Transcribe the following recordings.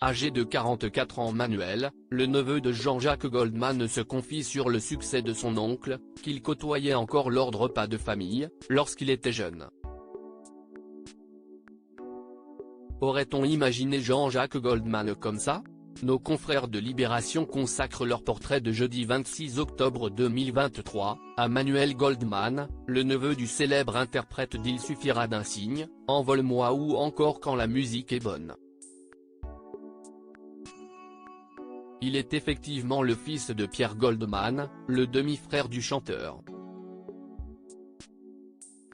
Âgé de 44 ans, Manuel, le neveu de Jean-Jacques Goldman, se confie sur le succès de son oncle, qu'il côtoyait encore lors de repas de famille, lorsqu'il était jeune. Aurait-on imaginé Jean-Jacques Goldman comme ça? Nos confrères de Libération consacrent leur portrait de jeudi 26 octobre 2023, à Manuel Goldman, le neveu du célèbre interprète d'Il suffira d'un signe, Envole-moi ou encore Quand la musique est bonne. Il est effectivement le fils de Pierre Goldman, le demi-frère du chanteur.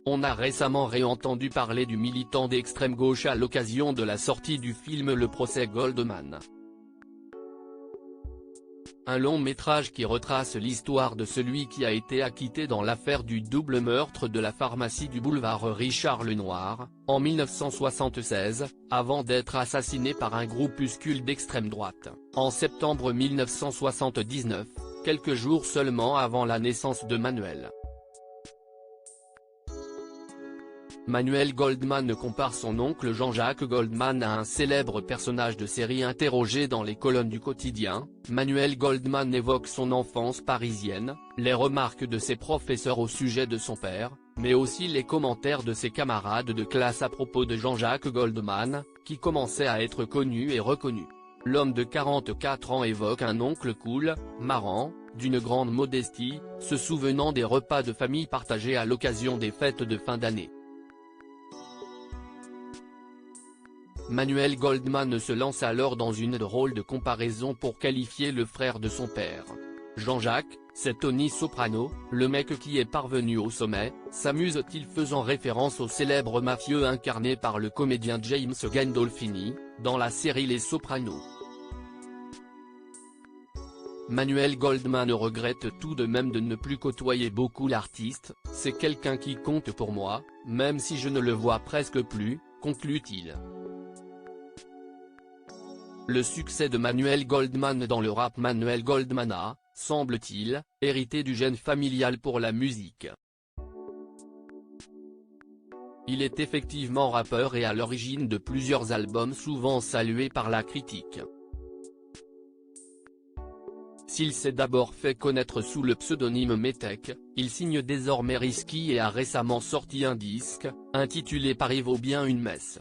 On a récemment réentendu parler du militant d'extrême gauche à l'occasion de la sortie du film Le procès Goldman. Un long métrage qui retrace l'histoire de celui qui a été acquitté dans l'affaire du double meurtre de la pharmacie du boulevard Richard Lenoir, en 1976, avant d'être assassiné par un groupuscule d'extrême droite, en septembre 1979, quelques jours seulement avant la naissance de Manuel. Manuel Goldman compare son oncle Jean-Jacques Goldman à un célèbre personnage de série interrogé dans les colonnes du quotidien. Manuel Goldman évoque son enfance parisienne, les remarques de ses professeurs au sujet de son père, mais aussi les commentaires de ses camarades de classe à propos de Jean-Jacques Goldman, qui commençait à être connu et reconnu. L'homme de 44 ans évoque un oncle cool, marrant, d'une grande modestie, se souvenant des repas de famille partagés à l'occasion des fêtes de fin d'année. Manuel Goldman se lance alors dans une drôle de comparaison pour qualifier le frère de son père. Jean-Jacques, c'est Tony Soprano, le mec qui est parvenu au sommet, s'amuse-t-il, faisant référence au célèbre mafieux incarné par le comédien James Gandolfini, dans la série Les Sopranos. Manuel Goldman regrette tout de même de ne plus côtoyer beaucoup l'artiste, c'est quelqu'un qui compte pour moi, même si je ne le vois presque plus, conclut-il. Le succès de Manuel Goldman dans le rap. Manuel Goldman a, semble-t-il, hérité du gène familial pour la musique. Il est effectivement rappeur et à l'origine de plusieurs albums souvent salués par la critique. S'il s'est d'abord fait connaître sous le pseudonyme Métèque, il signe désormais Risky et a récemment sorti un disque, intitulé Paris vaut bien une messe.